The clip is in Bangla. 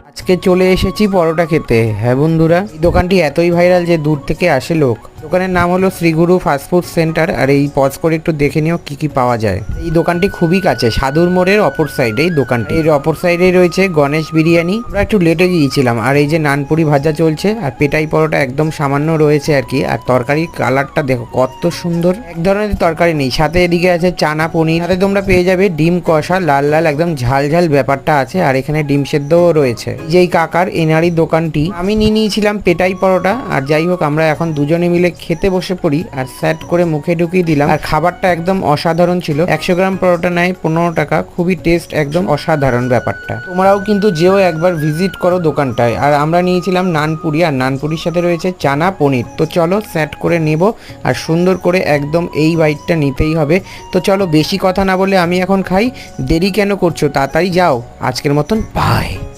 আজকে চলে এসেছি পরোটা খেতে। হ্যাঁ বন্ধুরা, এই দোকানটি এতই ভাইরাল যে দূর থেকে আসে লোক। দোকানের নাম হলো শ্রীগুরু ফাস্টফুড সেন্টার। আর এই পজ করে একটু দেখে নিও কি কি পাওয়া যায়। এই দোকানটি খুবই কাছে, সাধুর মোড়ের অপর সাইডে এই দোকানটি। এর অপর সাইডে রয়েছে গণেশ বিরিয়ানি। আমরা একটু লেটে গিয়েছিলাম। আর এই যে নানপুরি ভাজা চলছে, আর পেটাই পরোটা একদম সামান্য রয়েছে আর কি। আর তরকারির কালারটা দেখো কত সুন্দর। এক ধরনের তরকারি নেই, সাথে এদিকে আছে চানা পনির, সাথে তোমরা পেয়ে যাবে ডিম কষা, লাল লাল একদম ঝাল ঝাল ব্যাপারটা আছে। আর এখানে ডিম সেদ্ধও রয়েছে। যেই কাকার এনারই দোকানটি। আমি নিয়ে নিয়েছিলাম পেটাই পরোটা। আর যাই হোক, আমরা এখন দুজনে মিলে খেতে বসে পড়ি। আর স্যাট করে মুখে ঢুকিয়ে দিলাম। আর খাবারটা একদম অসাধারণ ছিল। 100 গ্রাম পরোটা নেয় 15 টাকা। খুবই টেস্ট, একদম অসাধারণ ব্যাপারটা। তোমরাও কিন্তু যেও একবার ভিজিট করো দোকানটায়। আর আমরা নিয়েছিলাম নানপুরি, আর নানপুরির সাথে রয়েছে চানা পনির। তো চলো স্যাট করে নেব, আর সুন্দর করে একদম এই বাইটটা নিতেই হবে। তো চলো বেশি কথা না বলে আমি এখন খাই। দেরি কেন করছো, তাড়াতাড়ি যাও। আজকের মতন বাই।